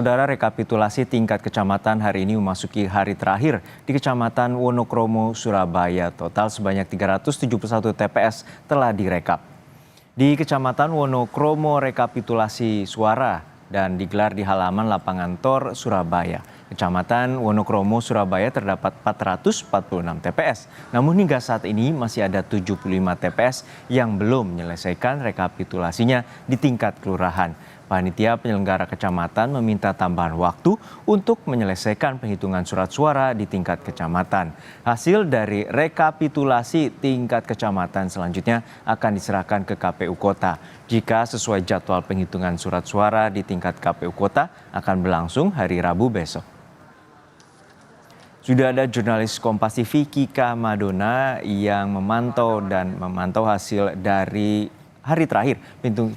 Saudara, rekapitulasi tingkat kecamatan hari ini memasuki hari terakhir di Kecamatan Wonokromo, Surabaya. Total sebanyak 371 TPS telah direkap. Di Kecamatan Wonokromo, rekapitulasi suara dan digelar di halaman lapangan Tor, Surabaya. Kecamatan Wonokromo, Surabaya terdapat 446 TPS. Namun hingga saat ini masih ada 75 TPS yang belum menyelesaikan rekapitulasinya di tingkat kelurahan. Panitia penyelenggara kecamatan meminta tambahan waktu untuk menyelesaikan penghitungan surat suara di tingkat kecamatan. Hasil dari rekapitulasi tingkat kecamatan selanjutnya akan diserahkan ke KPU Kota. Jika sesuai jadwal penghitungan surat suara di tingkat KPU Kota akan berlangsung hari Rabu besok. Sudah ada jurnalis Kompas TV Kika Madona yang memantau hasil dari hari terakhir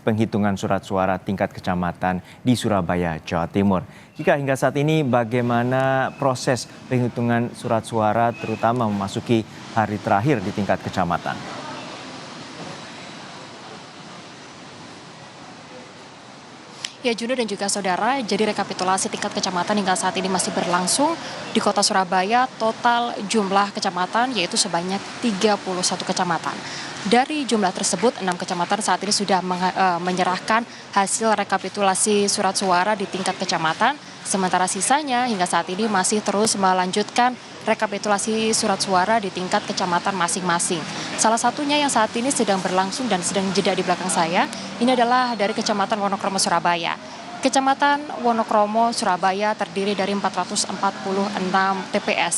penghitungan surat suara tingkat kecamatan di Surabaya, Jawa Timur. Jika hingga saat ini bagaimana proses penghitungan surat suara terutama memasuki hari terakhir di tingkat kecamatan? Ya, Juno dan juga saudara, jadi rekapitulasi tingkat kecamatan hingga saat ini masih berlangsung di kota Surabaya. Total jumlah kecamatan yaitu sebanyak 31 kecamatan. Dari jumlah tersebut, 6 kecamatan saat ini sudah menyerahkan hasil rekapitulasi surat suara di tingkat kecamatan. Sementara sisanya hingga saat ini masih terus melanjutkan rekapitulasi surat suara di tingkat kecamatan masing-masing. Salah satunya yang saat ini sedang berlangsung dan sedang jeda di belakang saya, ini adalah dari Kecamatan Wonokromo, Surabaya. Kecamatan Wonokromo, Surabaya terdiri dari 446 TPS.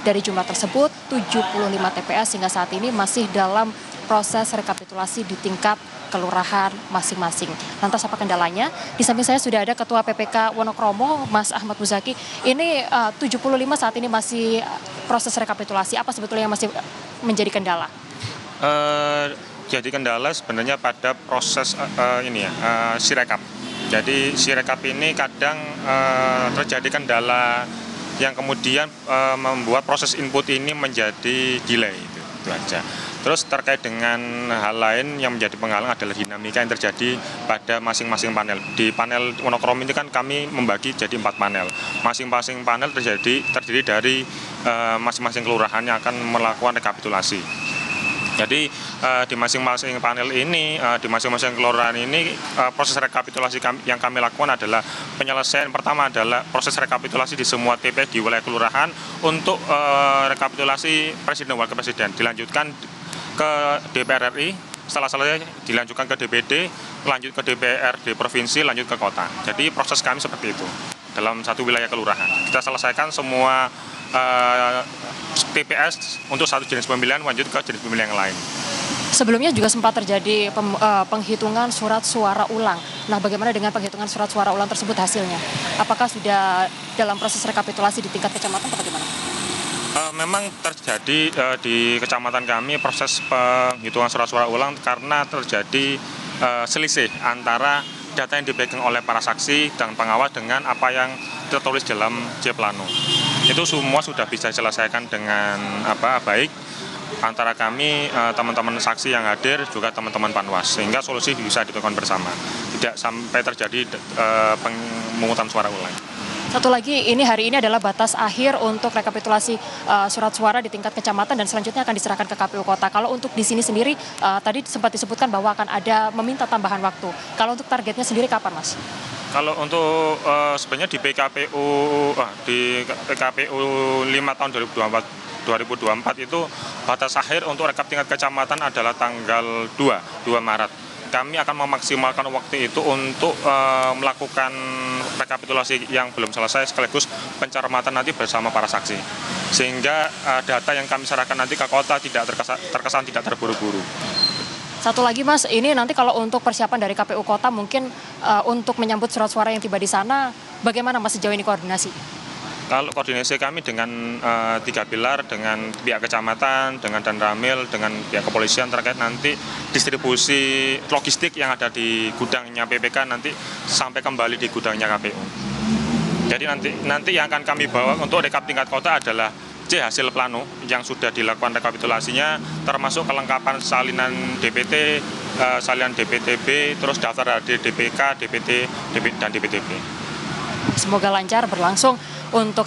Dari jumlah tersebut, 75 TPS hingga saat ini masih dalam proses rekapitulasi di tingkat kelurahan masing-masing. Lantas apa kendalanya? Di samping saya sudah ada Ketua PPK Wonokromo, Mas Ahmad Muzaki. Ini 75 saat ini masih proses rekapitulasi. Apa sebetulnya yang masih menjadi kendala? Jadi kendala sebenarnya pada proses sirekap. Jadi sirekap ini kadang terjadi kendala yang kemudian membuat proses input ini menjadi delay, itu aja. Terus terkait dengan hal lain yang menjadi penghalang adalah dinamika yang terjadi pada masing-masing panel. Di panel Wonokromo ini kan kami membagi jadi 4 panel. Masing-masing panel terdiri dari masing-masing kelurahan yang akan melakukan rekapitulasi. Jadi di masing-masing panel ini, di masing-masing kelurahan ini, proses rekapitulasi yang kami lakukan adalah penyelesaian pertama adalah proses rekapitulasi di semua TPS di wilayah kelurahan untuk rekapitulasi presiden dan wakil presiden. Dilanjutkan ke DPR RI, setelah selesai dilanjutkan ke DPD, lanjut ke DPRD provinsi, lanjut ke kota. Jadi proses kami seperti itu dalam satu wilayah kelurahan. Kita selesaikan semua TPS untuk satu jenis pemilihan, lanjut ke jenis pemilihan yang lain. Sebelumnya juga sempat terjadi penghitungan surat suara ulang. Nah, bagaimana dengan penghitungan surat suara ulang tersebut hasilnya? Apakah sudah dalam proses rekapitulasi di tingkat kecamatan atau bagaimana? Memang terjadi di kecamatan kami proses penghitungan surat suara ulang karena terjadi selisih antara data yang dipegang oleh para saksi dan pengawas dengan apa yang tertulis dalam J-Plano. Itu semua sudah bisa diselesaikan dengan baik antara kami, teman-teman saksi yang hadir, juga teman-teman Panwas, sehingga solusi bisa ditemukan bersama, tidak sampai terjadi pemungutan suara ulang. Satu lagi, ini hari ini adalah batas akhir untuk rekapitulasi surat suara di tingkat kecamatan dan selanjutnya akan diserahkan ke KPU Kota. Kalau untuk di sini sendiri, tadi sempat disebutkan bahwa akan ada meminta tambahan waktu. Kalau untuk targetnya sendiri kapan, Mas? Kalau untuk sebenarnya di PKPU 5 tahun 2024 itu batas akhir untuk rekap tingkat kecamatan adalah tanggal 2 Maret. Kami akan memaksimalkan waktu itu untuk melakukan rekapitulasi yang belum selesai sekaligus pencermatan nanti bersama para saksi. Sehingga data yang kami serahkan nanti ke kota tidak terkesan tidak terburu-buru. Satu lagi, Mas, ini nanti kalau untuk persiapan dari KPU Kota mungkin untuk menyambut surat suara yang tiba di sana, bagaimana Mas sejauh ini koordinasi? Kalau koordinasi kami dengan 3 pilar, dengan pihak kecamatan, dengan Danramil, dengan pihak kepolisian terkait nanti distribusi logistik yang ada di gudangnya PPK nanti sampai kembali di gudangnya KPU. Jadi nanti yang akan kami bawa untuk rekap tingkat kota adalah hasil plano yang sudah dilakukan rekapitulasinya, termasuk kelengkapan salinan DPT, salinan DPTB, terus daftar DPK, DPT, dan DPTB. Semoga lancar berlangsung untuk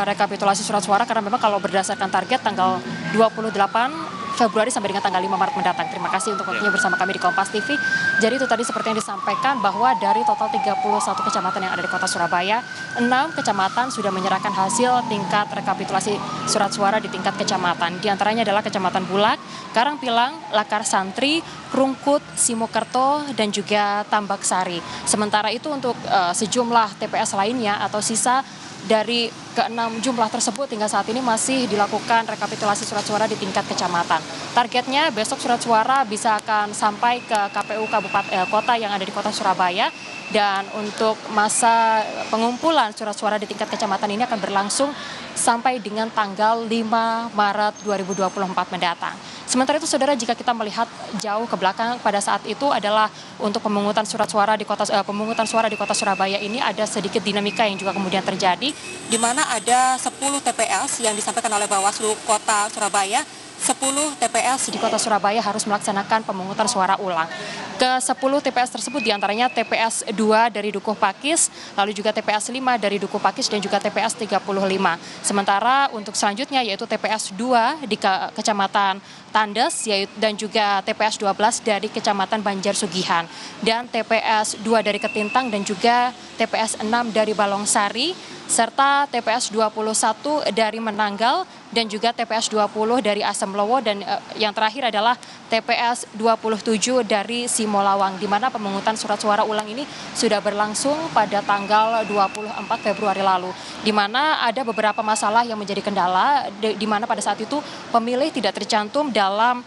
rekapitulasi surat suara, karena memang kalau berdasarkan target tanggal 28 Februari sampai dengan tanggal 5 Maret mendatang. Terima kasih untuk waktunya bersama kami di Kompas TV. Jadi itu tadi seperti yang disampaikan bahwa dari total 31 kecamatan yang ada di kota Surabaya, 6 kecamatan sudah menyerahkan hasil tingkat rekapitulasi surat suara di tingkat kecamatan. Di antaranya adalah Kecamatan Bulak, Karangpilang, Lakar Santri, Krungkut, Simokerto, dan juga Tambak Sari. Sementara itu untuk sejumlah TPS lainnya atau sisa dari ke-6 jumlah tersebut hingga saat ini masih dilakukan rekapitulasi surat suara di tingkat kecamatan. Targetnya besok surat suara bisa akan sampai ke KPU kabupaten kota yang ada di kota Surabaya, dan untuk masa pengumpulan surat suara di tingkat kecamatan ini akan berlangsung sampai dengan tanggal 5 Maret 2024 mendatang. Sementara itu saudara, jika kita melihat jauh ke belakang pada saat itu adalah untuk pemungutan surat suara di pemungutan suara di kota Surabaya ini ada sedikit dinamika yang juga kemudian terjadi, di mana ada 10 TPS yang disampaikan oleh Bawaslu Kota Surabaya. 10 TPS di kota Surabaya harus melaksanakan pemungutan suara ulang. Ke 10 TPS tersebut diantaranya TPS 2 dari Dukuh Pakis, lalu juga TPS 5 dari Dukuh Pakis, dan juga TPS 35. Sementara untuk selanjutnya yaitu TPS 2 di Kecamatan Tandes, dan juga TPS 12 dari Kecamatan Banjar Sugihan, dan TPS 2 dari Ketintang, dan juga TPS 6 dari Balongsari, serta TPS 21 dari Menanggal, dan juga TPS 20 dari Asemlowo, dan yang terakhir adalah TPS 27 dari Simolawang, di mana pemungutan surat suara ulang ini sudah berlangsung pada tanggal 24 Februari lalu, di mana ada beberapa masalah yang menjadi kendala, di mana pada saat itu pemilih tidak tercantum dalam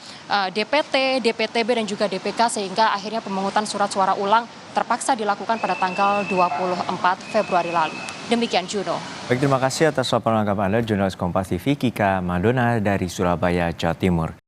DPT, DPTB, dan juga DPK, sehingga akhirnya pemungutan surat suara ulang terpaksa dilakukan pada tanggal 24 Februari lalu. Demikian Juno. Baik, terima kasih atas laporan lengkap Anda, jurnalis Kompas TV Kika Madona dari Surabaya, Jawa Timur.